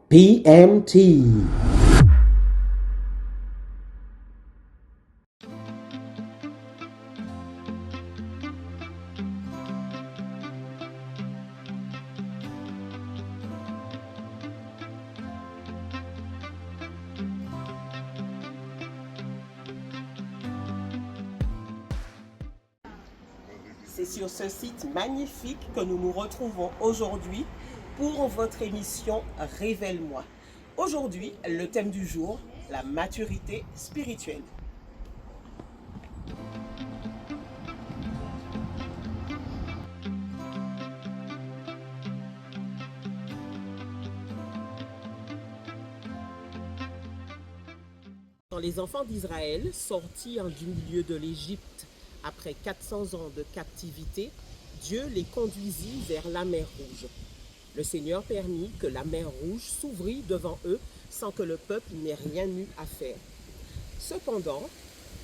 PMT. C'est sur ce site magnifique que nous nous retrouvons aujourd'hui pour votre émission Révèle-moi. Aujourd'hui, le thème du jour, la maturité spirituelle. Quand les enfants d'Israël, sortis du milieu de l'Égypte après 400 ans de captivité, Dieu les conduisit vers la mer Rouge. Le Seigneur permit que la mer Rouge s'ouvrît devant eux sans que le peuple n'ait rien eu à faire. Cependant,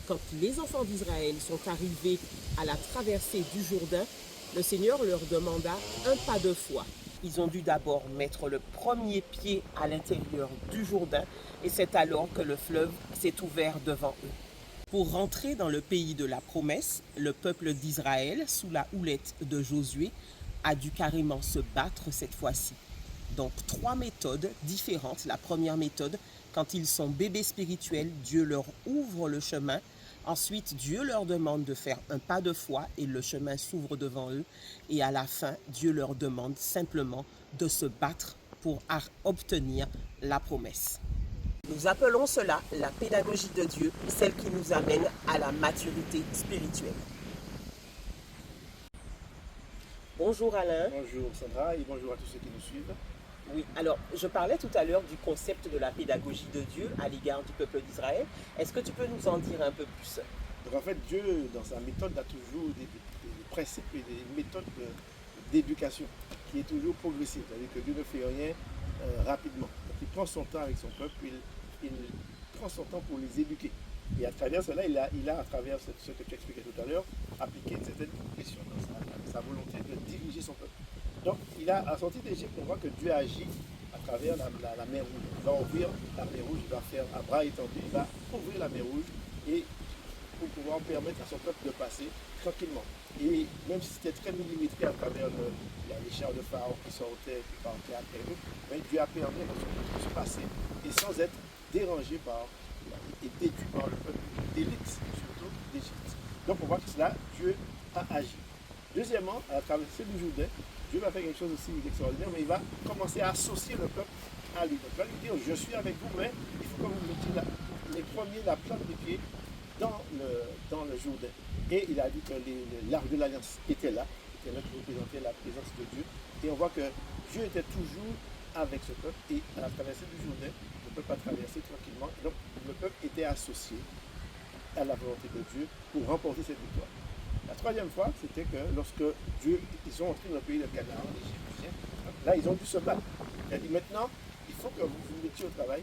quand les enfants d'Israël sont arrivés à la traversée du Jourdain, le Seigneur leur demanda un pas de foi. Ils ont dû d'abord mettre le premier pied à l'intérieur du Jourdain et c'est alors que le fleuve s'est ouvert devant eux. Pour rentrer dans le pays de la promesse, le peuple d'Israël, sous la houlette de Josué, a dû carrément se battre cette fois-ci. Donc 3 méthodes différentes. La première méthode, quand ils sont bébés spirituels, Dieu leur ouvre le chemin. Ensuite, Dieu leur demande de faire un pas de foi et le chemin s'ouvre devant eux. Et à la fin, Dieu leur demande simplement de se battre pour obtenir la promesse. Nous appelons cela la pédagogie de Dieu, celle qui nous amène à la maturité spirituelle. Bonjour Alain. Bonjour Sandra et bonjour à tous ceux qui nous suivent. Oui, alors je parlais tout à l'heure du concept de la pédagogie de Dieu à l'égard du peuple d'Israël. Est-ce que tu peux nous en dire un peu plus? Donc en fait, Dieu, dans sa méthode, a toujours des principes et des méthodes d'éducation qui est toujours progressive. C'est-à-dire que Dieu ne fait rien rapidement. Donc il prend son temps avec son peuple, il prend son temps pour les éduquer. Et à travers cela, il a à travers ce que tu expliquais tout à l'heure, appliqué une certaine progression dans sa volonté de diriger son peuple. Donc, à la sortie d'Égypte, on voit que Dieu agit à travers la mer Rouge. Il va ouvrir la mer Rouge, il va faire à bras étendus, il va ouvrir la mer Rouge et pour pouvoir permettre à son peuple de passer tranquillement. Et même si c'était très millimétré à travers les chars de Pharaon qui sortaient, qui partaient après eux, mais Dieu a permis à son peuple de se passer et sans être dérangé et déduit par le peuple d'élite, surtout d'Égypte. Donc on voit que cela, Dieu a agi. Deuxièmement, à la traversée du Jourdain, Dieu va faire quelque chose aussi d'extraordinaire, mais il va commencer à associer le peuple à lui. Donc il va lui dire, je suis avec vous, mais il faut que vous mettiez les premiers, la plante des pieds dans le Jourdain. Et il a dit que l'arche de l'Alliance était là qui représentait la présence de Dieu. Et on voit que Dieu était toujours avec ce peuple, et à la traversée du Jourdain, le peuple a traversé tranquillement. Donc le peuple était associé à la volonté de Dieu pour remporter cette victoire. La troisième fois, c'était que lorsque ils sont entrés dans le pays de Canaan, les Égyptiens, là ils ont dû se battre. Il a dit maintenant, il faut que vous vous mettiez au travail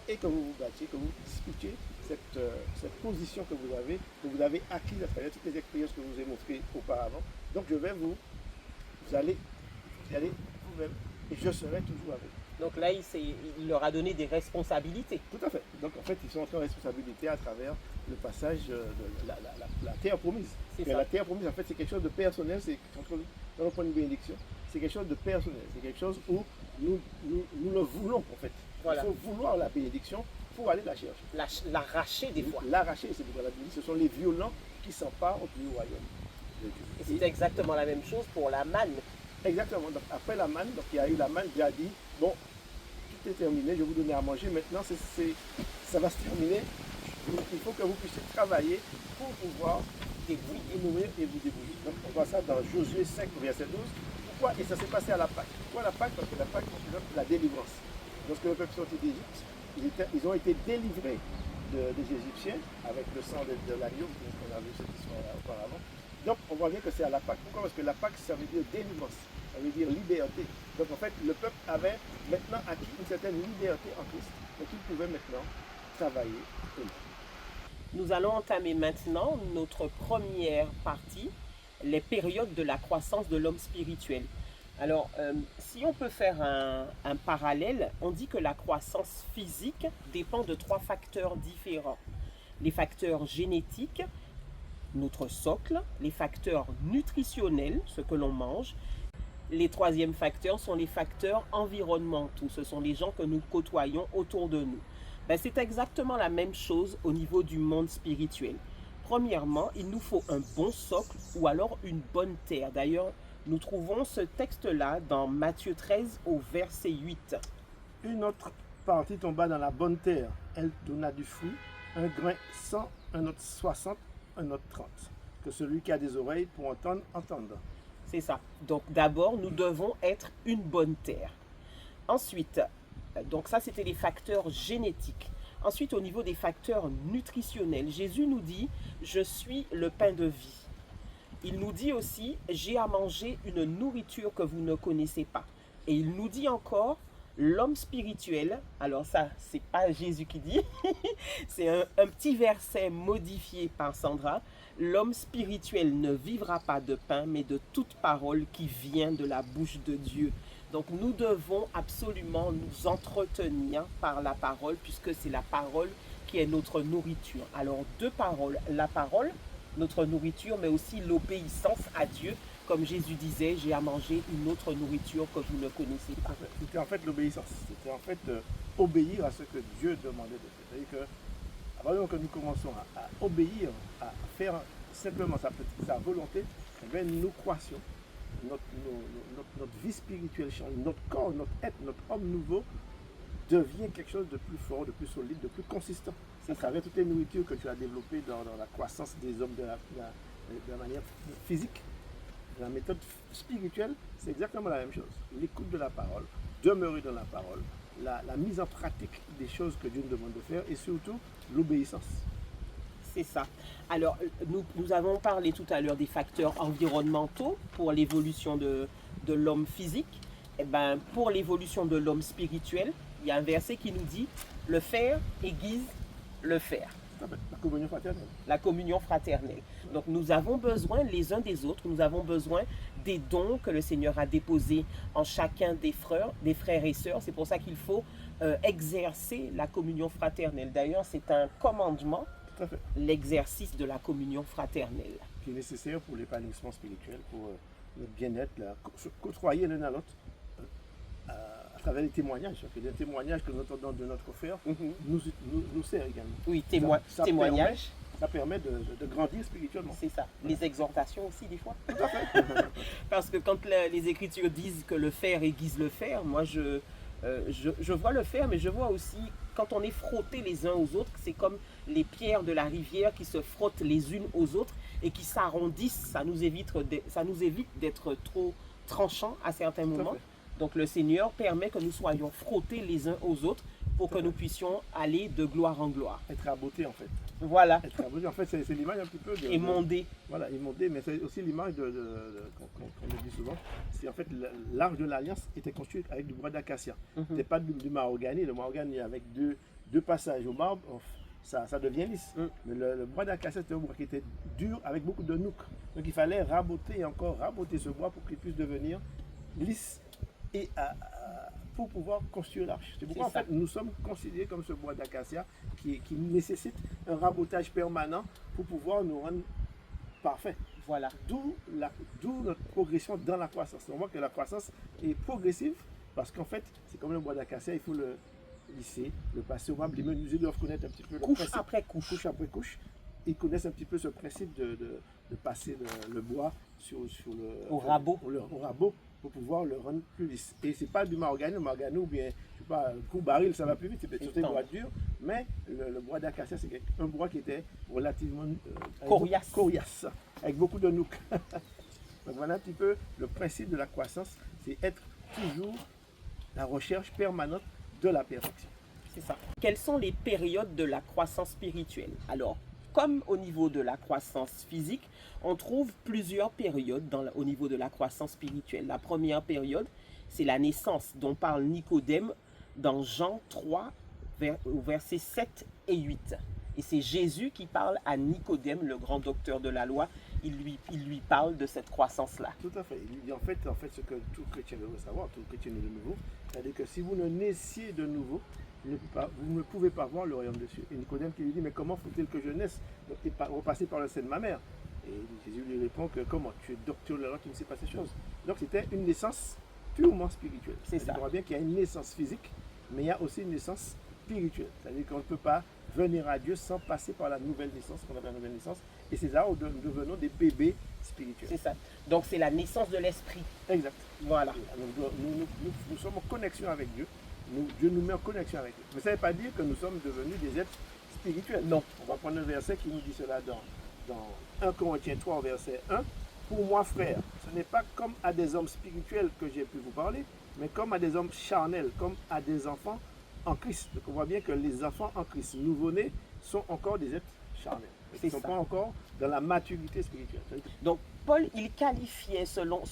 et que vous vous battiez, que vous disputiez cette position que vous avez acquise à travers toutes les expériences que je vous ai montrées auparavant. Donc vous allez y aller vous-même et je serai toujours avec vous. Donc là, il leur a donné des responsabilités. Tout à fait. Donc en fait, ils sont entrés en responsabilité à travers le passage de la terre promise. La terre promise, en fait, c'est quelque chose de personnel. Dans le point de bénédiction, c'est quelque chose de personnel. C'est quelque chose où nous le voulons, en fait. Voilà. Il faut vouloir la bénédiction pour aller la chercher. L'arracher des fois. L'arracher, c'est pourquoi la Bible dit, ce sont les violents qui s'emparent du royaume de Dieu. Et c'est exactement la même chose pour la manne. Exactement. Donc après la manne, donc il y a eu la manne, Dieu a dit, bon, tout est terminé, je vais vous donner à manger. Maintenant, ça va se terminer. Il faut que vous puissiez travailler pour pouvoir vous nourrir et vous débrouiller. Donc on voit ça dans Josué 5, verset 12. Pourquoi? Et ça s'est passé à la Pâque. Pourquoi la Pâque? Parce que la Pâque représente la délivrance. Lorsque le peuple est sorti d'Égypte, ils ont été délivrés des Égyptiens avec le sang de l'agneau, qu'on a vu cette histoire auparavant. Donc on voit bien que c'est à la Pâque. Pourquoi? Parce que la Pâque, ça veut dire délivrance, ça veut dire liberté. Donc en fait, le peuple avait maintenant acquis une certaine liberté en Christ. Donc il pouvait maintenant travailler. Nous allons entamer maintenant notre première partie, les périodes de la croissance de l'homme spirituel. Alors, si on peut faire un parallèle, on dit que la croissance physique dépend de 3 facteurs différents. Les facteurs génétiques, notre socle, les facteurs nutritionnels, ce que l'on mange. Les 3e facteurs sont les facteurs environnementaux, ce sont les gens que nous côtoyons autour de nous. C'est exactement la même chose au niveau du monde spirituel. Premièrement, il nous faut un bon socle ou alors une bonne terre. D'ailleurs, nous trouvons ce texte-là dans Matthieu 13 au verset 8. Une autre partie tomba dans la bonne terre. Elle donna du fruit, un grain 100, un autre 60, un autre 30. Que celui qui a des oreilles pour entendre, entende. C'est ça. Donc d'abord, nous devons être une bonne terre. Ensuite, donc ça c'était les facteurs génétiques. Ensuite, au niveau des facteurs nutritionnels, Jésus nous dit « Je suis le pain de vie ». Il nous dit aussi « J'ai à manger une nourriture que vous ne connaissez pas ». Et il nous dit encore « L'homme spirituel », alors ça, c'est pas Jésus qui dit, c'est un petit verset modifié par Sandra. « L'homme spirituel ne vivra pas de pain, mais de toute parole qui vient de la bouche de Dieu ». Donc nous devons absolument nous entretenir par la parole, puisque c'est la parole qui est notre nourriture. Alors 2 paroles, la parole, notre nourriture, mais aussi l'obéissance à Dieu. Comme Jésus disait, j'ai à manger une autre nourriture que vous ne connaissez pas. C'était en fait l'obéissance, c'était en fait obéir à ce que Dieu demandait de faire. C'est-à-dire que, à partir du moment que nous commençons à obéir, à faire simplement sa volonté, eh bien, nous croissions. Notre vie spirituelle change, notre corps, notre être, notre homme nouveau devient quelque chose de plus fort, de plus solide, de plus consistant. C'est à travers toutes les nourritures que tu as développées dans la croissance des hommes de la manière physique, de la méthode spirituelle, c'est exactement la même chose. L'écoute de la parole, demeurer dans la parole, la mise en pratique des choses que Dieu nous demande de faire et surtout l'obéissance. C'est ça. Alors, nous avons parlé tout à l'heure des facteurs environnementaux pour l'évolution de l'homme physique. Et pour l'évolution de l'homme spirituel, il y a un verset qui nous dit « Le fer aiguise le fer ». La communion fraternelle. La communion fraternelle. Donc, nous avons besoin les uns des autres, nous avons besoin des dons que le Seigneur a déposés en chacun des frères et sœurs. C'est pour ça qu'il faut exercer la communion fraternelle. D'ailleurs, c'est un commandement, l'exercice de la communion fraternelle. Qui est nécessaire pour l'épanouissement spirituel, pour notre bien-être, se côtoyer l'un à l'autre à travers les témoignages. Parce que les témoignages que nous entendons de notre frère nous sert également. Oui, témoignages. Ça permet de grandir spirituellement. C'est ça. Les exhortations aussi, des fois. Tout à fait. Parce que quand les Écritures disent que le fer aiguise le fer, moi je vois le fer, mais je vois aussi, quand on est frottés les uns aux autres, c'est comme les pierres de la rivière qui se frottent les unes aux autres et qui s'arrondissent. Ça nous évite d'être trop tranchants à certains moments. Donc le Seigneur permet que nous soyons frottés les uns aux autres pour que nous puissions aller de gloire en gloire. Être raboté en fait. Voilà. Être raboté, en fait, c'est l'image un petit peu de... Émondé. Voilà, émondé, mais c'est aussi l'image qu'on me dit souvent. C'est en fait l'arche de l'Alliance était construite avec du bois d'acacia. C'était pas du mahogany. Le mahogany avec deux passages au marbre, ça devient lisse. Mais le bois d'acacia, c'était un bois qui était dur avec beaucoup de nouques. Donc il fallait raboter et encore raboter ce bois pour qu'il puisse devenir lisse et pour pouvoir construire l'arche. C'est pourquoi en fait nous sommes considérés comme ce bois d'acacia qui nécessite un rabotage permanent pour pouvoir nous rendre parfaits. Voilà. D'où notre progression dans la croissance. On voit que la croissance est progressive parce qu'en fait c'est comme le bois d'acacia, il faut le lisser, le passer au marbre. Les menuisiers doivent connaître un petit peu le principe. Après couche. Couche après couche. Ils connaissent un petit peu ce principe de passer le bois au rabot pour pouvoir le rendre plus lisse. Et c'est pas du mahogany, le mahogany ou bien, je sais pas, un coup baril, ça va plus vite, c'est surtout un bois dur, mais le bois d'acacia, c'est un bois qui était relativement coriace, avec beaucoup de nouques. Donc voilà un petit peu le principe de la croissance, c'est être toujours la recherche permanente de la perfection. C'est ça. Quelles sont les périodes de la croissance spirituelle? Alors, comme au niveau de la croissance physique, on trouve plusieurs périodes au niveau de la croissance spirituelle. La première période, c'est la naissance dont parle Nicodème dans Jean 3, versets 7 et 8. Et c'est Jésus qui parle à Nicodème, le grand docteur de la loi. Il lui parle de cette croissance-là. Tout à fait. Il lui dit en fait ce que tout chrétien devrait savoir, tout chrétien né de nouveau, c'est-à-dire que si vous ne naissiez de nouveau, vous ne pouvez pas voir le royaume de Dieu. Et Nicodème qui lui dit, mais comment faut-il que je naisse et repasser par le sein de ma mère? Et Jésus lui répond que comment? Tu es docteur de la loi, tu ne sais pas ces choses. Donc c'était une naissance purement spirituelle. C'est ça. On voit bien qu'il y a une naissance physique, mais il y a aussi une naissance spirituelle. C'est-à-dire qu'on ne peut pas venir à Dieu sans passer par la nouvelle naissance, qu'on appelle la nouvelle naissance. Et c'est là où nous devenons des bébés spirituels. C'est ça. Donc c'est la naissance de l'esprit. Exact. Voilà. Nous sommes en connexion avec Dieu. Dieu nous met en connexion avec lui. Mais ça ne veut pas dire que nous sommes devenus des êtres spirituels. Non. On va prendre un verset qui nous dit cela dans 1 Corinthiens 3, verset 1. Pour moi, frère, ce n'est pas comme à des hommes spirituels que j'ai pu vous parler, mais comme à des hommes charnels, comme à des enfants en Christ. Donc on voit bien que les enfants en Christ nouveau-nés sont encore des êtres charnels. Ils ne sont pas encore dans la maturité spirituelle. Donc Paul, il qualifiait, selon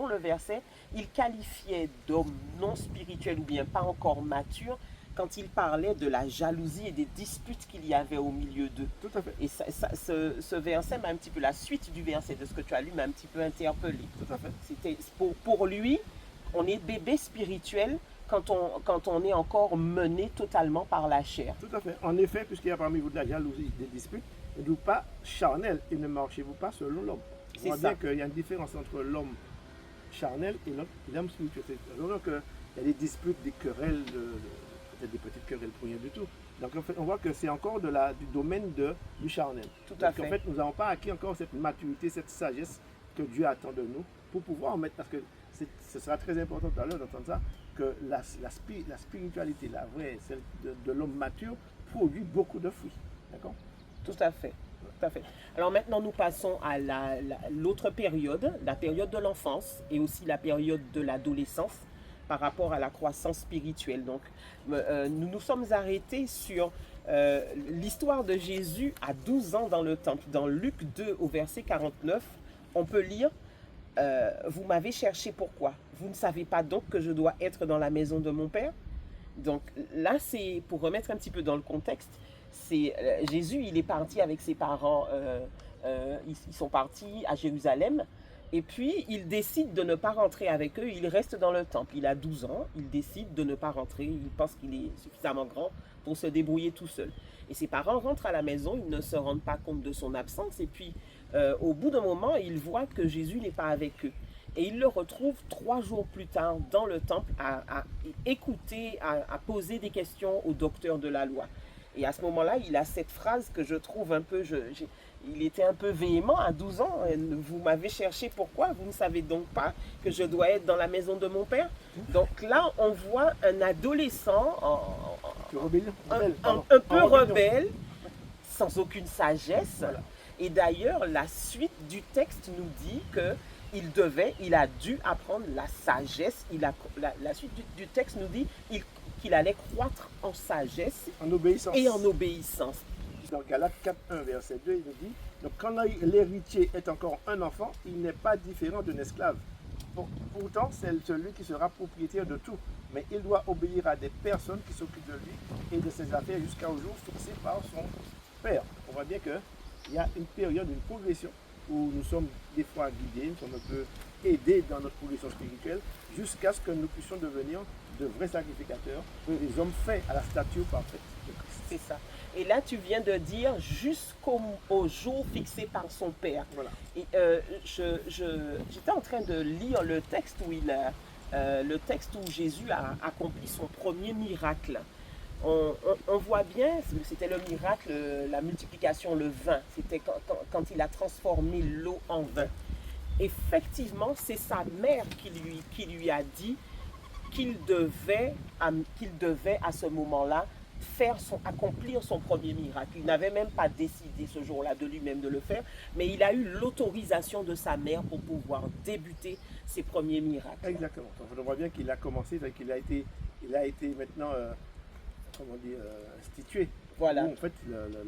le verset, il qualifiait d'hommes non spirituels ou bien pas encore matures quand il parlait de la jalousie et des disputes qu'il y avait au milieu d'eux. Tout à fait. Et ce verset m'a un petit peu, la suite du verset de ce que tu as lu m'a un petit peu interpellé. Tout à fait. C'était pour lui, on est bébé spirituel quand on est encore mené totalement par la chair. Tout à fait. En effet, puisqu'il y a parmi vous de la jalousie, des disputes, ne vous pas charnel et ne marchez-vous pas selon l'homme. On voit bien qu'il y a une différence entre l'homme charnel et l'homme spirituel. C'est-à-dire qu'il y a des disputes, des querelles, peut-être des petites querelles pour rien du tout. Donc en fait, on voit que c'est encore du domaine du charnel. Tout à fait. En fait, nous n'avons pas acquis encore cette maturité, cette sagesse que Dieu attend de nous pour pouvoir en mettre, parce que ce sera très important tout à l'heure d'entendre ça, que la spiritualité, la vraie, celle de l'homme mature, produit beaucoup de fruits. D'accord? Tout à fait. Tout à fait. Alors maintenant, nous passons à l'autre période, la période de l'enfance et aussi la période de l'adolescence par rapport à la croissance spirituelle. Donc, nous nous sommes arrêtés sur l'histoire de Jésus à 12 ans dans le temple. Dans Luc 2 au verset 49, on peut lire vous m'avez cherché pourquoi? Vous ne savez pas donc que je dois être dans la maison de mon Père? Donc là, c'est pour remettre un petit peu dans le contexte, c'est Jésus, il est parti avec ses parents, ils sont partis à Jérusalem, et puis il décide de ne pas rentrer avec eux, il reste dans le temple. Il a 12 ans, il décide de ne pas rentrer, il pense qu'il est suffisamment grand pour se débrouiller tout seul. Et ses parents rentrent à la maison, ils ne se rendent pas compte de son absence, et puis au bout d'un moment, ils voient que Jésus n'est pas avec eux. Et ils le retrouvent 3 jours plus tard dans le temple à écouter, à poser des questions au docteur de la loi. Et à ce moment-là, il a cette phrase que je trouve un peu, il était un peu véhément à 12 ans. Vous m'avez cherché pourquoi? Vous ne savez donc pas que je dois être dans la maison de mon Père? Donc là, on voit un adolescent un peu rebelle, sans aucune sagesse. Voilà. Et d'ailleurs, la suite du texte nous dit qu'il a dû apprendre la sagesse. La suite du texte nous dit qu'il allait croître en sagesse et en obéissance. Dans Galates 4.1, verset 2, il nous dit, donc quand l'héritier est encore un enfant, il n'est pas différent d'un esclave. Pourtant, c'est celui qui sera propriétaire de tout. Mais il doit obéir à des personnes qui s'occupent de lui et de ses affaires jusqu'au jour fixé par son père. On voit bien qu'il y a une période, une progression où nous sommes des fois guidés, nous sommes un peu aidés dans notre progression spirituelle jusqu'à ce que nous puissions devenir de vrais sacrificateurs, des hommes faits à la stature parfaite de Christ. C'est ça. Et là, tu viens de dire jusqu'au jour fixé par son père. Voilà. Et j'étais en train de lire le texte où Jésus a accompli son premier miracle. On voit bien, c'était le miracle, la multiplication, le vin. C'était quand il a transformé l'eau en vin. Effectivement, c'est sa mère qui lui a dit qu'il devait à ce moment-là accomplir son premier miracle. Il n'avait même pas décidé ce jour-là de lui-même de le faire, mais il a eu l'autorisation de sa mère pour pouvoir débuter ses premiers miracles. Exactement. Donc, on voit bien qu'il a commencé, qu'il a été maintenant institué. Voilà. Où, en fait,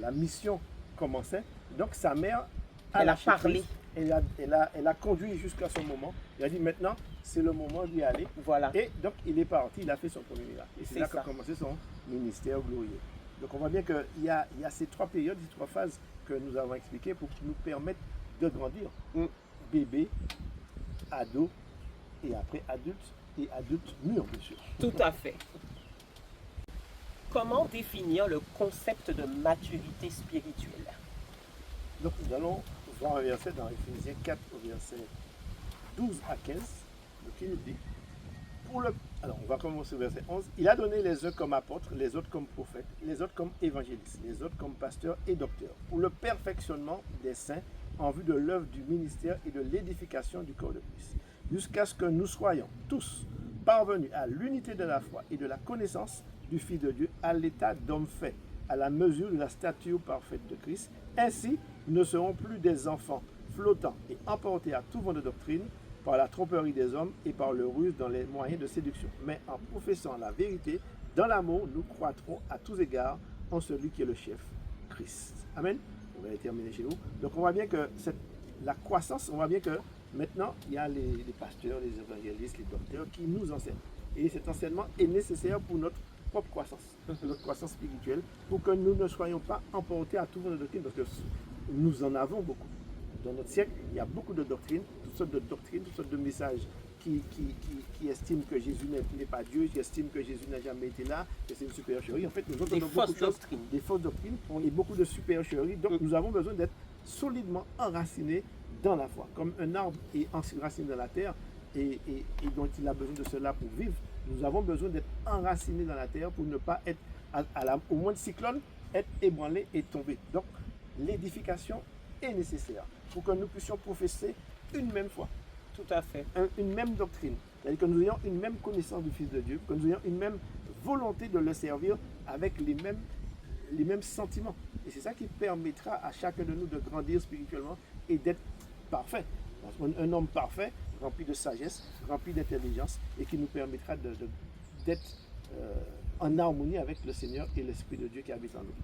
la mission commençait. Donc sa mère elle a parlé. Elle a conduit jusqu'à ce moment. Il a dit maintenant, c'est le moment d'y aller. Voilà. Et donc il est parti, il a fait son premier miracle. Et c'est là qu'a commencé son ministère glorieux. Donc on voit bien qu'il y a ces trois périodes, ces trois phases que nous avons expliquées pour nous permettre de grandir. Bébé, ado, et après adulte, et adulte mûr, bien sûr. Tout à fait. Comment définir le concept de maturité spirituelle? Donc nous allons voir un verset dans Éphésiens 4 au verset 12 à 15. Donc il nous dit, alors on va commencer au verset 11. Il a donné les uns comme apôtres, les autres comme prophètes, les autres comme évangélistes, les autres comme pasteurs et docteurs, pour le perfectionnement des saints en vue de l'œuvre du ministère et de l'édification du corps de Christ, jusqu'à ce que nous soyons tous parvenus à l'unité de la foi et de la connaissance du Fils de Dieu, à l'état d'homme fait, à la mesure de la stature parfaite de Christ. Ainsi, nous ne serons plus des enfants flottants et emportés à tout vent de doctrine par la tromperie des hommes et par le ruse dans les moyens de séduction. Mais en professant la vérité, dans l'amour, nous croîtrons à tous égards en celui qui est le chef, Christ. Amen. On va terminer chez nous. Donc on voit bien que la croissance, on voit bien que maintenant, il y a les pasteurs, les évangélistes, les docteurs qui nous enseignent. Et cet enseignement est nécessaire pour notre propre croissance, notre croissance spirituelle, pour que nous ne soyons pas emportés à tout vent de doctrine, parce que nous en avons beaucoup. Dans notre siècle, il y a beaucoup de doctrines, toutes sortes de doctrines, toutes sortes de messages qui estiment que Jésus n'est pas Dieu, qui estiment que Jésus n'a jamais été là, que c'est une supercherie. En fait, nous entendons beaucoup de choses, des fausses doctrines et beaucoup de supercheries. Donc, nous avons besoin d'être solidement enracinés dans la foi. Comme un arbre est enraciné dans la terre et dont il a besoin de cela pour vivre, nous avons besoin d'être enracinés dans la terre pour ne pas être, au moins de cyclone, être ébranlés et tomber. Donc, l'édification est nécessaire pour que nous puissions professer une même foi. Tout à fait. Une même doctrine. C'est-à-dire que nous ayons une même connaissance du Fils de Dieu, que nous ayons une même volonté de le servir avec les mêmes sentiments. Et c'est ça qui permettra à chacun de nous de grandir spirituellement et d'être parfait. Un homme parfait, rempli de sagesse, rempli d'intelligence et qui nous permettra d'être en harmonie avec le Seigneur et l'Esprit de Dieu qui habite en nous.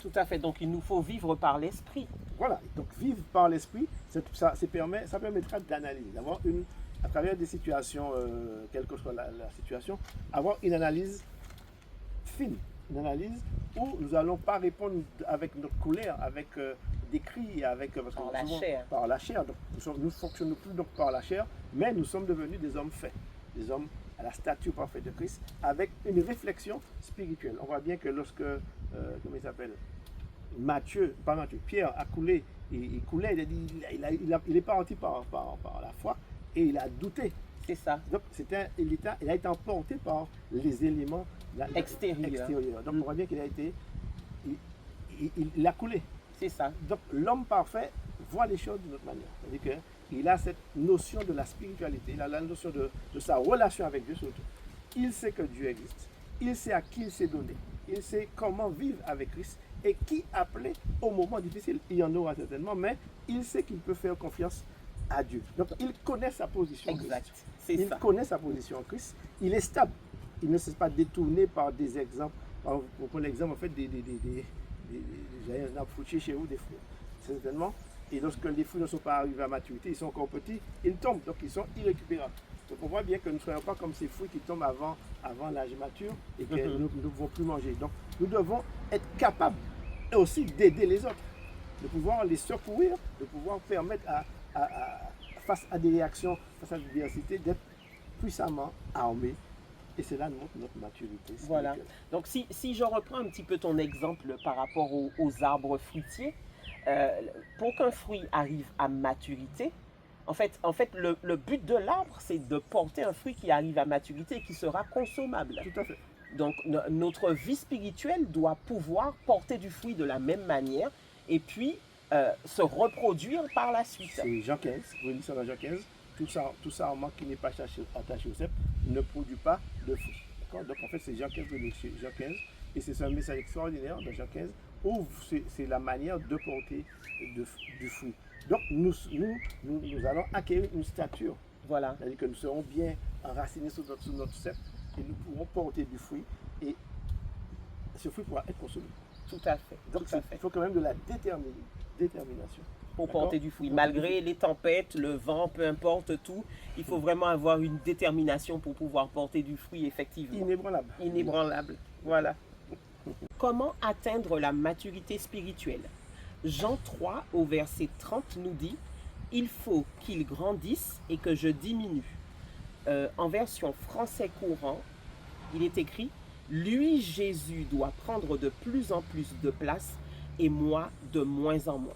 Tout à fait. Donc il nous faut vivre par l'Esprit. Voilà. Donc vivre par l'Esprit, ça permettra d'analyser, d'avoir à travers des situations, quelle que soit la situation, avoir une analyse fine, une analyse où nous n'allons pas répondre avec notre colère, avec des cris, par la chair. Donc, nous ne fonctionnons plus donc par la chair, mais nous sommes devenus des hommes faits, des hommes à la stature parfaite de Christ, avec une réflexion spirituelle. On voit bien que lorsque, comment il s'appelle, Pierre a coulé, il coulait, il est parti par la foi et il a douté. C'est ça. Donc il a été emporté par les éléments extérieurs. Donc on voit bien qu'il a été, il a coulé. C'est ça. Donc l'homme parfait voit les choses d'une autre manière. C'est-à-dire qu'il a cette notion de la spiritualité, il a la notion de sa relation avec Dieu surtout. Il sait que Dieu existe, il sait à qui il s'est donné, il sait comment vivre avec Christ et qui appeler au moment difficile. Il y en aura certainement, mais il sait qu'il peut faire confiance à Dieu. Donc il connaît sa position. Exact. Il connaît sa position en Christ. Il est stable. Il ne se laisse pas détourner par des exemples. Pour prendre l'exemple en fait un arbre fruitier chez vous, des fruits. Certainement. Et lorsque les fruits ne sont pas arrivés à maturité, ils sont encore petits, ils tombent. Donc ils sont irrécupérables. Donc on voit bien que nous ne soyons pas comme ces fruits qui tombent avant l'âge mature et que nous ne pouvons plus manger. Donc nous devons être capables aussi d'aider les autres, de pouvoir les secourir, de pouvoir permettre face à des réactions, face à l'adversité, d'être puissamment armés. Et cela montre notre maturité. Voilà. Donc si je reprends un petit peu ton exemple par rapport aux arbres fruitiers, pour qu'un fruit arrive à maturité, en fait le but de l'arbre, c'est de porter un fruit qui arrive à maturité et qui sera consommable. Tout à fait. Donc notre vie spirituelle doit pouvoir porter du fruit de la même manière et puis se reproduire par la suite. C'est Jean 15, vous lisez ça dans Jean 15, tout ça qui n'est pas attaché au cep ne produit pas de fruit. Donc en fait c'est Jean 15, Jean 15 et c'est un message extraordinaire dans Jean 15 où c'est la manière de porter du fruit. Donc nous allons acquérir une stature. Voilà. C'est-à-dire que nous serons bien enracinés sous notre cep et nous pourrons porter du fruit et ce fruit pourra être consommé. Tout à fait. Donc il faut quand même de la détermination. Pour porter du fruit. Malgré les tempêtes, le vent, peu importe tout, il faut vraiment avoir une détermination pour pouvoir porter du fruit effectivement. Inébranlable. Inébranlable. Voilà. Comment atteindre la maturité spirituelle? Jean 3 au verset 30 nous dit « Il faut qu'il grandisse et que je diminue ». En version français courant, il est écrit « Lui, Jésus, doit prendre de plus en plus de place et moi de moins en moins ».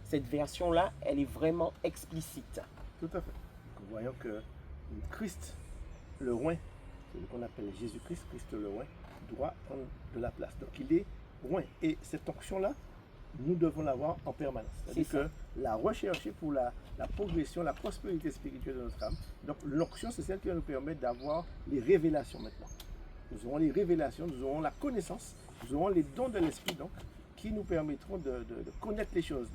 Cette version-là, elle est vraiment explicite. Tout à fait. Donc, voyons que Christ, le roi, celui qu'on appelle Jésus-Christ, Christ le roi, doit prendre de la place. Donc il est roi. Et cette onction-là, nous devons l'avoir en permanence. C'est-à-dire que la rechercher pour la progression, la prospérité spirituelle de notre âme. Donc l'onction, c'est celle qui va nous permettre d'avoir les révélations maintenant. Nous aurons les révélations, nous aurons la connaissance, nous aurons les dons de l'esprit, donc, qui nous permettront de connaître les choses.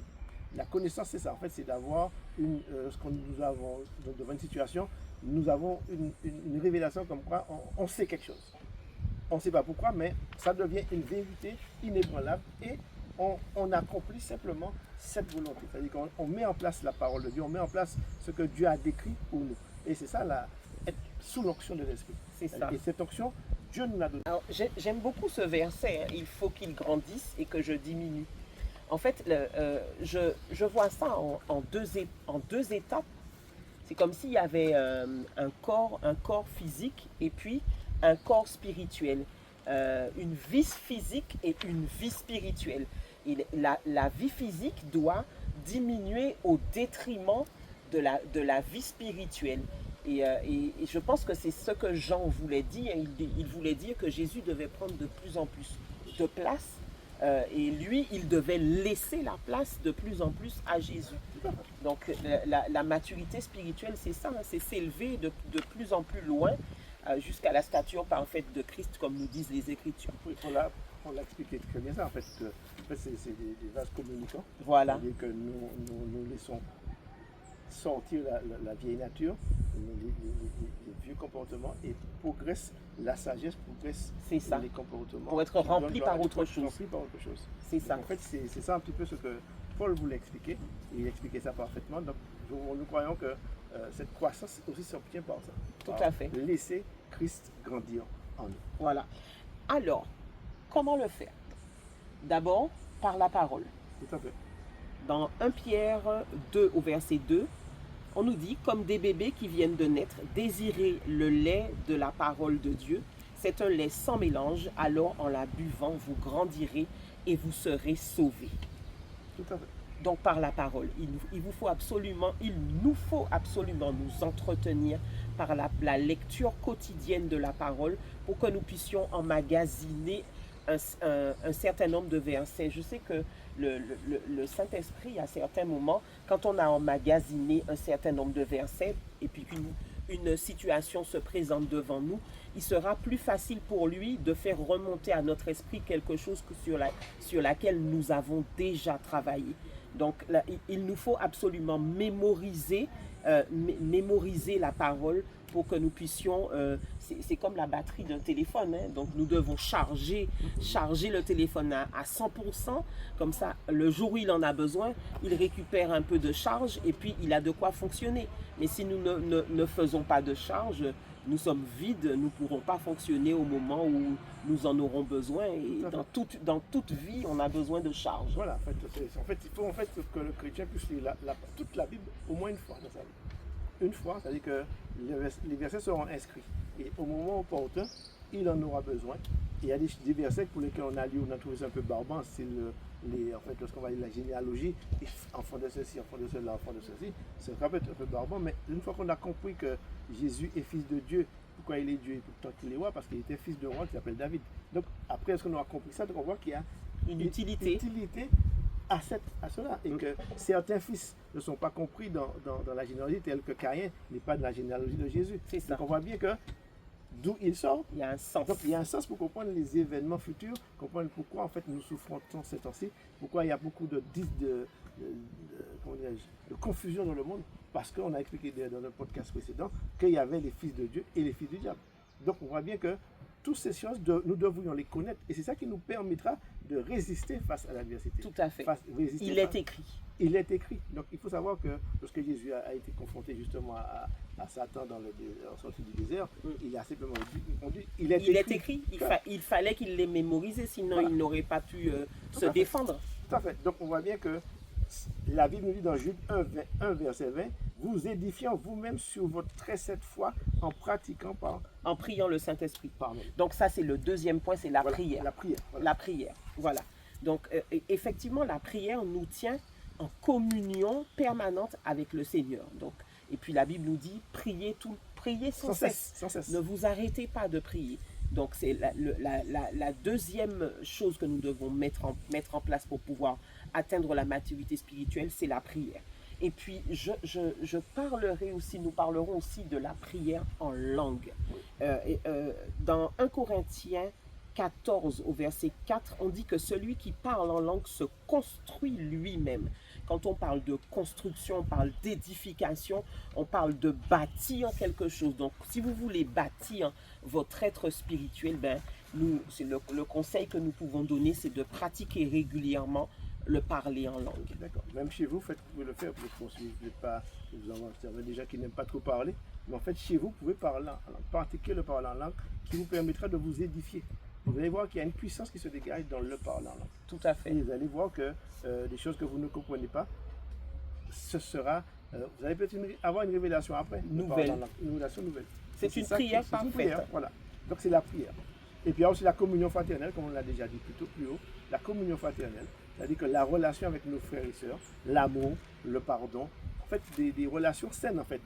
La connaissance, c'est ça, en fait, c'est d'avoir lorsqu'on nous avons devant une situation, nous avons une révélation comme quoi on sait quelque chose. On ne sait pas pourquoi, mais ça devient une vérité inébranlable et on accomplit simplement cette volonté. C'est-à-dire qu'on met en place la parole de Dieu, on met en place ce que Dieu a décrit pour nous. Et c'est ça, être sous l'onction de l'esprit. C'est ça. Et cette onction, Dieu nous l'a donnée. Alors, j'aime beaucoup ce verset, hein. Il faut qu'il grandisse et que je diminue. En fait, je vois ça en deux étapes. C'est comme s'il y avait un corps physique et puis un corps spirituel. Une vie physique et une vie spirituelle. Et la vie physique doit diminuer au détriment de la vie spirituelle. Et je pense que c'est ce que Jean voulait dire. Il voulait dire que Jésus devait prendre de plus en plus de place. Et lui, il devait laisser la place de plus en plus à Jésus. Donc la maturité spirituelle, c'est ça, hein, c'est s'élever de plus en plus loin jusqu'à la stature parfaite de Christ, comme nous disent les Écritures. Oui, on l'a expliqué très bien ça, en fait, c'est des vases communicants. Voilà. C'est-à-dire que nous laissons sortir la vieille nature, les vieux comportements, et progresse la sagesse, progresse C'est ça. les comportements. Pour être rempli par autre chose. Rempli par autre chose. C'est ça. Donc, en fait, c'est ça un petit peu ce que Paul voulait expliquer, et il expliquait ça parfaitement. Donc, nous croyons que cette croissance aussi s'obtient par ça. Tout à fait. Laisser Christ grandir en nous. Voilà. Alors, comment le faire? D'abord, par la parole. Tout à fait. Dans 1 Pierre 2 au verset 2, on nous dit, comme des bébés qui viennent de naître, désirez le lait de la parole de Dieu. C'est un lait sans mélange, alors en la buvant, vous grandirez et vous serez sauvés. Tout à fait. Donc par la parole, il nous faut absolument nous entretenir par la lecture quotidienne de la parole pour que nous puissions emmagasiner un certain nombre de versets. Je sais que le Saint-Esprit, à certains moments, quand on a emmagasiné un certain nombre de versets et puis qu'une situation se présente devant nous, il sera plus facile pour lui de faire remonter à notre esprit quelque chose sur laquelle nous avons déjà travaillé. Donc, là, il nous faut absolument mémoriser la parole pour que nous puissions, c'est comme la batterie d'un téléphone, hein, donc nous devons charger le téléphone à 100%, comme ça, le jour où il en a besoin, il récupère un peu de charge et puis il a de quoi fonctionner. Mais si nous ne faisons pas de charge, nous sommes vides, nous ne pourrons pas fonctionner au moment où nous en aurons besoin. Et dans toute vie, on a besoin de charge. Voilà, en fait, il faut que le chrétien puisse lire toute la Bible au moins une fois dans sa vie. Une fois, c'est-à-dire que les versets seront inscrits. Et au moment opportun, il en aura besoin. Et il y a des versets pour lesquels on a lu, on a trouvé ça un peu barbant, c'est en fait, lorsqu'on va lire la généalogie, enfant de ceci, enfant de cela, enfant de ceci, ça peut être un peu barbant, mais une fois qu'on a compris que Jésus est fils de Dieu, pourquoi il est Dieu et pourtant qu'il est roi? Parce qu'il était fils de roi qui s'appelle David. Donc après, est-ce qu'on aura compris ça? Donc on voit qu'il y a une utilité à cela, et que certains fils ne sont pas compris dans la généalogie, tel que Caïn n'est pas de la généalogie de Jésus. C'est ça. Donc on voit bien que d'où il sort, il y a un sens. Donc il y a un sens pour comprendre les événements futurs, comprendre pourquoi en fait nous souffrons tant ces temps-ci, pourquoi il y a beaucoup de confusion dans le monde, parce qu'on a expliqué dans le podcast précédent qu'il y avait les fils de Dieu et les fils du diable. Donc on voit bien que toutes ces choses, nous devrions les connaître, et c'est ça qui nous permettra de résister face à l'adversité. Tout à fait. Résister Il est écrit. Il est écrit. Donc il faut savoir que lorsque Jésus a été confronté justement à Satan en sortie du désert, il a simplement dit, il est écrit. Il fallait qu'il les mémorise, sinon Voilà. il n'aurait pas pu se fait. défendre. Tout à fait. Donc on voit bien que la Bible nous dit dans Jude 1 verset 20, vous édifiant vous-même sur votre très sainte foi en pratiquant En priant le Saint-Esprit. Pardon. Donc ça, c'est le deuxième point, c'est la Voilà, prière. La prière. Voilà. La prière, voilà. Donc effectivement, la prière nous tient en communion permanente avec le Seigneur. Donc, et puis la Bible nous dit, priez sans cesse. Sans cesse. Ne vous arrêtez pas de prier. Donc c'est la deuxième chose que nous devons mettre en place pour pouvoir atteindre la maturité spirituelle, c'est la prière. Et puis nous parlerons aussi de la prière en langue. Dans 1 Corinthiens 14 au verset 4, on dit que celui qui parle en langue se construit lui-même. Quand on parle de construction, on parle d'édification, on parle de bâtir quelque chose. Donc, si vous voulez bâtir votre être spirituel, c'est le conseil que nous pouvons donner, c'est de pratiquer régulièrement le parler en langue. D'accord. Même chez vous, vous pouvez le faire. Vous en avez déjà qui n'aiment pas trop parler. Mais en fait, chez vous, vous pouvez parler en langue, pratiquer le parler en langue qui vous permettra de vous édifier. Vous allez voir qu'il y a une puissance qui se dégage dans le parler en langue. Tout à fait. Et vous allez voir que des choses que vous ne comprenez pas, ce sera... vous allez peut-être avoir une révélation après. Nouvelle. Une révélation nouvelle. C'est une prière C'est parfaite. une prière, voilà. Donc c'est la prière. Et puis il y a aussi la communion fraternelle, comme on l'a déjà dit plus haut. La communion fraternelle, c'est-à-dire que la relation avec nos frères et sœurs, l'amour, le pardon, en fait des relations saines en fait,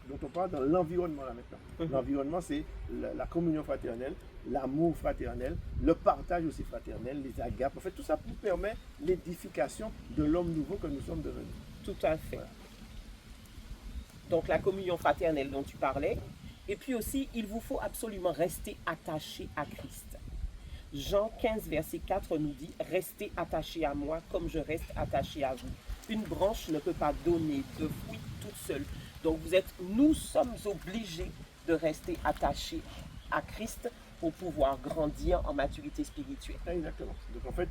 dont on parle dans l'environnement là maintenant. L'environnement c'est la communion fraternelle, l'amour fraternel, le partage aussi fraternel, les agapes. En fait tout ça nous permet l'édification de l'homme nouveau que nous sommes devenus. Tout à fait. Voilà. Donc la communion fraternelle dont tu parlais. Et puis aussi, il vous faut absolument rester attaché à Christ. Jean 15, verset 4 nous dit « Restez attachés à moi comme je reste attaché à vous. Une branche ne peut pas donner de fruits toute seule. » Donc nous sommes obligés de rester attachés à Christ pour pouvoir grandir en maturité spirituelle. Exactement. Donc en fait,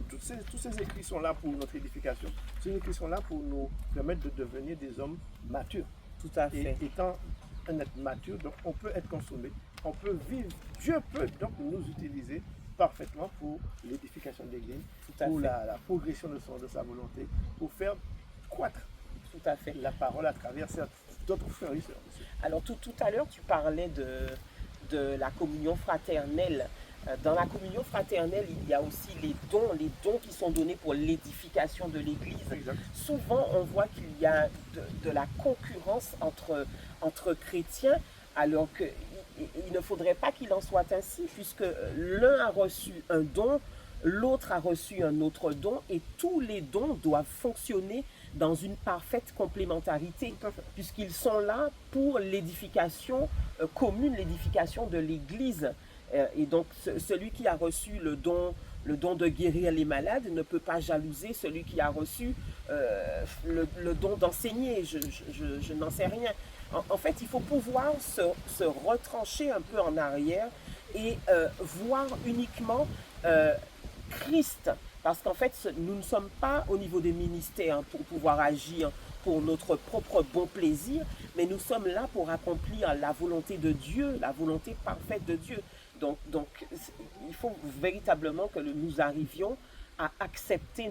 tous ces écrits sont là pour notre édification. Ces écrits sont là pour nous permettre de devenir des hommes matures. Tout à fait. Et étant un être mature, donc on peut être consommé, on peut vivre. Dieu peut donc nous utiliser parfaitement pour l'édification de l'Église, pour la progression de sa volonté, pour faire croître tout à fait la parole à travers d'autres frères et sœurs. Alors tout à l'heure, tu parlais de la communion fraternelle. Dans la communion fraternelle, il y a aussi les dons qui sont donnés pour l'édification de l'Église. Exact. Souvent, on voit qu'il y a de la concurrence entre chrétiens, alors qu'il ne faudrait pas qu'il en soit ainsi, puisque l'un a reçu un don, l'autre a reçu un autre don, et tous les dons doivent fonctionner dans une parfaite complémentarité, puisqu'ils sont là pour l'édification commune, l'édification de l'Église. Et donc, celui qui a reçu le don de guérir les malades ne peut pas jalouser celui qui a reçu le don d'enseigner. Je n'en sais rien. En fait, il faut pouvoir se retrancher un peu en arrière et voir uniquement Christ. Parce qu'en fait, nous ne sommes pas au niveau des ministères pour pouvoir agir pour notre propre bon plaisir, mais nous sommes là pour accomplir la volonté de Dieu, la volonté parfaite de Dieu. Donc il faut véritablement que nous arrivions à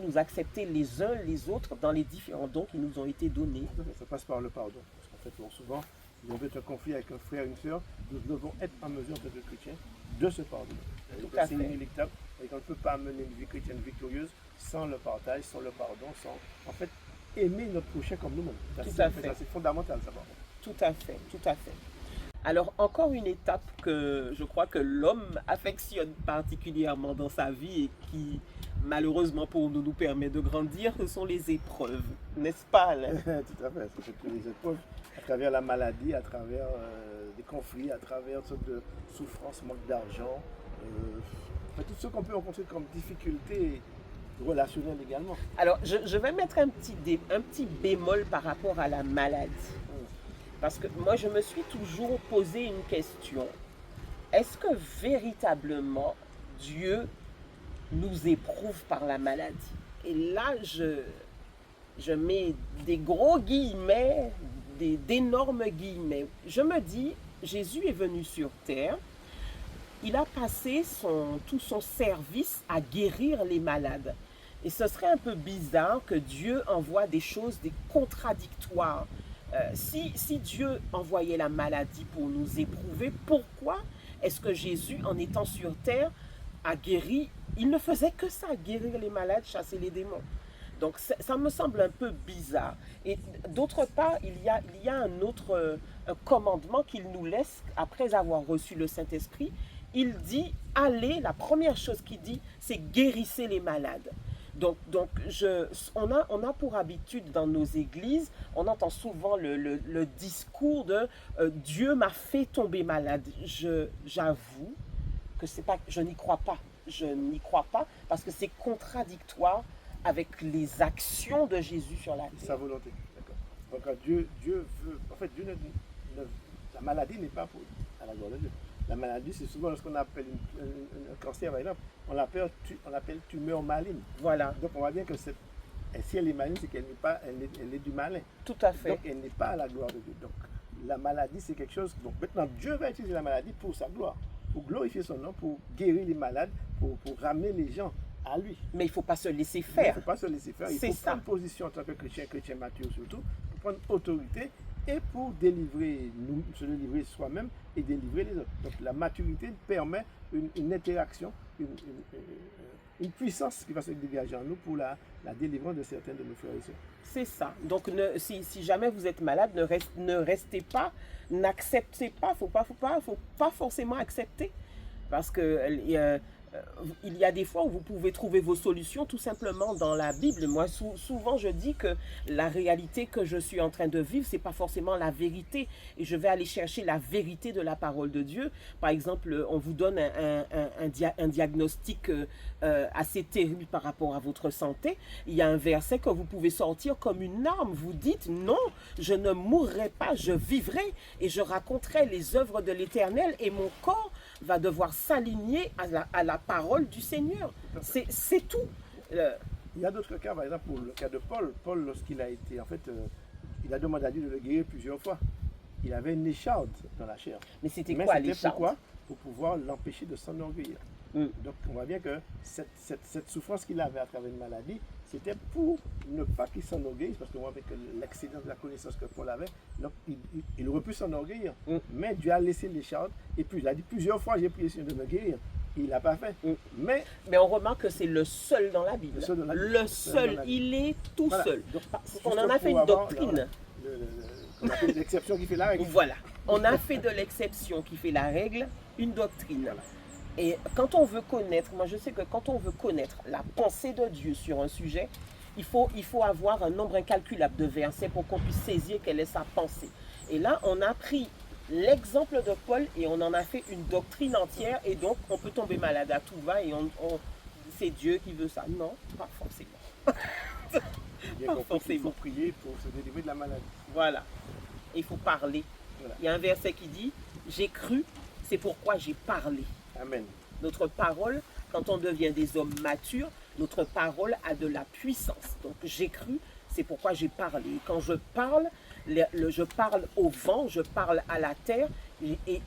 nous accepter les uns les autres dans les différents dons qui nous ont été donnés. Ça passe par le pardon. Parce qu'en fait, souvent, si on veut être en conflit avec un frère ou une sœur, nous devons être en mesure, en tant que chrétiens, de se pardonner. C'est inéluctable. Et qu'on ne peut pas mener une vie chrétienne victorieuse sans le partage, sans le pardon, sans en fait aimer notre prochain comme nous-mêmes. Tout à fait. C'est fondamental, ça. Tout à fait, tout à fait. Alors, encore une étape que je crois que l'homme affectionne particulièrement dans sa vie et qui, malheureusement pour nous, nous permet de grandir, ce sont les épreuves, n'est-ce pas, Alain? Tout à fait. C'est les épreuves à travers la maladie, à travers des conflits, à travers toutes de souffrances, manque d'argent, tout ce qu'on peut rencontrer comme difficultés relationnelles également. Alors, je vais mettre un petit bémol par rapport à la maladie. Parce que moi, je me suis toujours posé une question. Est-ce que véritablement Dieu nous éprouve par la maladie. Et là, je mets des gros guillemets, d'énormes guillemets. Je me dis, Jésus est venu sur terre, il a passé tout son service à guérir les malades. Et ce serait un peu bizarre que Dieu envoie des choses contradictoires. Si Dieu envoyait la maladie pour nous éprouver, pourquoi est-ce que Jésus, en étant sur terre, a guéri? Il ne faisait que ça, guérir les malades, chasser les démons. Donc ça me semble un peu bizarre. Et d'autre part, il y a un autre un commandement qu'il nous laisse après avoir reçu le Saint-Esprit. Il dit, allez, la première chose qu'il dit, c'est guérissez les malades. Donc on a pour habitude dans nos églises, on entend souvent le discours de Dieu m'a fait tomber malade. J'avoue que c'est pas, je n'y crois pas. Je n'y crois pas parce que c'est contradictoire avec les actions de Jésus sur la terre. Sa volonté, d'accord. Donc Dieu veut, en fait, la maladie n'est pas à la gloire de Dieu. La maladie, c'est souvent lorsqu'on appelle un cancer, par exemple, on l'appelle tumeur maligne. Voilà. Donc on voit bien que si elle est maligne, c'est qu'elle n'est pas, elle est du malin. Tout à fait. Donc elle n'est pas à la gloire de Dieu. Donc la maladie, c'est quelque chose. Donc maintenant, Dieu va utiliser la maladie pour sa gloire, pour glorifier son nom, pour guérir les malades, pour ramener les gens à lui. Mais il ne faut pas se laisser Il faire. ne faut pas se laisser faire. Il faut ça. prendre position en tant que chrétien mature surtout, pour prendre autorité et pour délivrer, se délivrer soi-même et délivrer les autres. Donc la maturité permet une interaction, une puissance qui va se dégager en nous pour la délivrance de certains de nos frères et sœurs. C'est ça. Donc si jamais vous êtes malade, ne restez pas, n'acceptez pas. Faut pas forcément accepter. Parce que il y a des fois où vous pouvez trouver vos solutions tout simplement dans la Bible. Moi, souvent, je dis que la réalité que je suis en train de vivre, ce n'est pas forcément la vérité. Et je vais aller chercher la vérité de la parole de Dieu. Par exemple, on vous donne un diagnostic assez terrible par rapport à votre santé. Il y a un verset que vous pouvez sortir comme une arme. Vous dites, non, je ne mourrai pas, je vivrai et je raconterai les œuvres de l'Éternel et mon corps va devoir s'aligner à la parole du Seigneur. C'est tout. Il y a d'autres cas, par exemple, pour le cas de Paul. Paul, lorsqu'il a été, en fait, il a demandé à Dieu de le guérir plusieurs fois. Il avait une écharde dans la chair. Mais c'était quoi l'écharde? Pourquoi? Pour pouvoir l'empêcher de s'enorgueillir. Donc on voit bien que cette souffrance qu'il avait à travers une maladie, c'était pour ne pas qu'il s'enorgueillisse, parce qu'on voit avec l'excédent de la connaissance que Paul avait, donc il aurait pu s'enorgueillir. Mais Dieu a laissé l'écharde, et puis il a dit plusieurs fois, j'ai prié Seigneur de me guérir. Il ne l'a pas fait. Mais on remarque que c'est le seul dans la Bible. Le seul, il est tout seul. Donc, on en a fait une doctrine. L'exception qui fait la règle. Voilà. On a fait de l'exception qui fait la règle une doctrine. Voilà. Et quand on veut connaître, moi je sais que quand on veut connaître la pensée de Dieu sur un sujet, il faut avoir un nombre incalculable de versets pour qu'on puisse saisir quelle est sa pensée. Et là, on a pris l'exemple de Paul et on en a fait une doctrine entière, et donc on peut tomber malade à tout va et c'est Dieu qui veut ça. Non, pas forcément. Il faut prier pour se délivrer de la maladie. Voilà. Il faut parler. Voilà. Il y a un verset qui dit, j'ai cru, c'est pourquoi j'ai parlé. Amen. Notre parole, quand on devient des hommes matures, notre parole a de la puissance. Donc j'ai cru, c'est pourquoi j'ai parlé. Et quand je parle, je parle au vent, je parle à la terre, et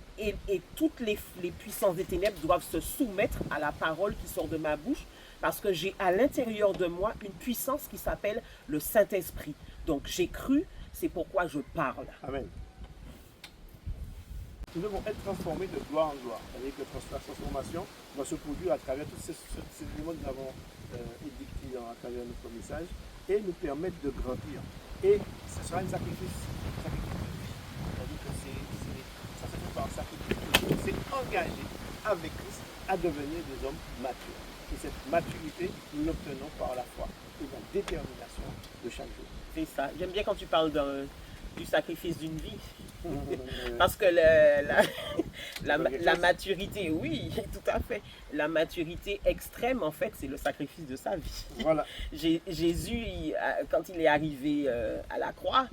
toutes les puissances des ténèbres doivent se soumettre à la parole qui sort de ma bouche, parce que j'ai à l'intérieur de moi une puissance qui s'appelle le Saint-Esprit. Donc j'ai cru, c'est pourquoi je parle. Amen. Nous devons être transformés de gloire en gloire. C'est-à-dire que la transformation va se produire à travers tous ces éléments que nous avons édictés à travers notre message et nous permettre de grandir. Et ce sera un sacrifice de vie. C'est-à-dire que ça se fait par un sacrifice. C'est engagé avec Christ à devenir des hommes matures. Et cette maturité, nous l'obtenons par la foi et la détermination de chaque jour. C'est ça. J'aime bien quand tu parles du sacrifice d'une vie. Parce que la maturité, oui, tout à fait. La maturité extrême, en fait, c'est le sacrifice de sa vie. Voilà. Jésus, quand il est arrivé à la croix,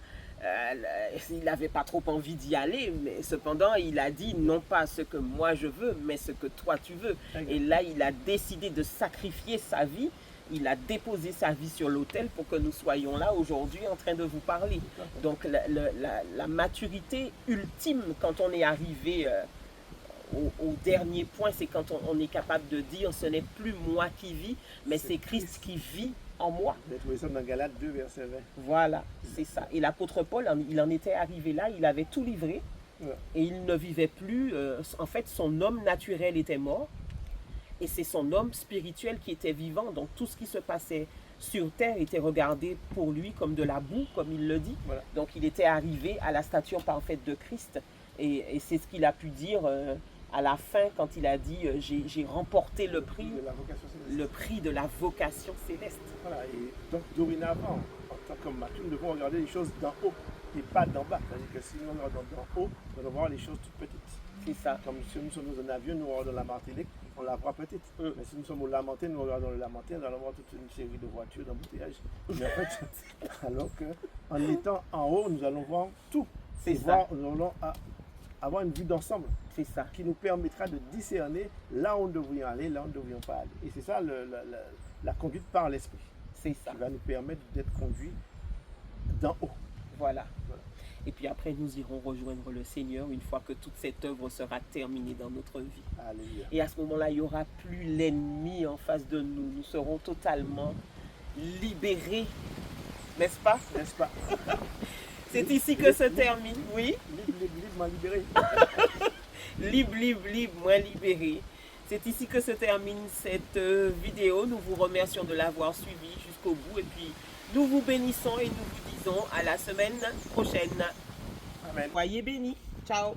il n'avait pas trop envie d'y aller, mais cependant, il a dit non pas ce que moi je veux, mais ce que toi tu veux. Et là, il a décidé de sacrifier sa vie. Il a déposé sa vie sur l'autel pour que nous soyons là aujourd'hui en train de vous parler. Donc la maturité ultime quand on est arrivé au dernier point, c'est quand on est capable de dire ce n'est plus moi qui vis, mais c'est Christ qui vit en moi. Vous avez trouvé ça dans Galates 2, verset 20. Voilà, c'est ça. Et l'apôtre Paul, il en était arrivé là, il avait tout livré et il ne vivait plus. En fait, son homme naturel était mort. Et c'est son homme spirituel qui était vivant. Donc tout ce qui se passait sur terre était regardé pour lui comme de la boue, comme il le dit. Voilà. Donc il était arrivé à la stature parfaite de Christ. Et c'est ce qu'il a pu dire à la fin quand il a dit j'ai remporté le prix de la vocation céleste. Voilà. Et donc dorénavant, en tant que mature, nous devons regarder les choses d'en haut et pas d'en bas. C'est-à-dire que si nous regardons d'en haut, nous allons voir les choses toutes petites. C'est ça. Comme si nous sommes dans un avion, nous regardons la Martinique, on la voit petite. Mais si nous sommes au Lamentin, nous regardons le Lamentin, nous allons voir toute une série de voitures d'embouteillage. Mais en fait, alors qu'en étant en haut, nous allons voir tout. C'est ça. Nous allons avoir une vue d'ensemble. C'est ça. Qui nous permettra de discerner là où nous devrions aller, là où nous ne devrions pas aller. Et c'est ça la conduite par l'esprit. C'est ça. Qui va nous permettre d'être conduits d'en haut. Voilà. Et puis après, nous irons rejoindre le Seigneur une fois que toute cette œuvre sera terminée dans notre vie. Alléluia. Et à ce moment-là, il n'y aura plus l'ennemi en face de nous. Nous serons totalement libérés. N'est-ce pas? N'est-ce pas? C'est ici que se termine, oui? Libre, moins libéré. Libre, moins libéré. C'est ici que se termine cette vidéo. Nous vous remercions de l'avoir suivi jusqu'au bout. Et puis, nous vous bénissons et nous vous disons à la semaine prochaine. Amen. Soyez bénis. Ciao.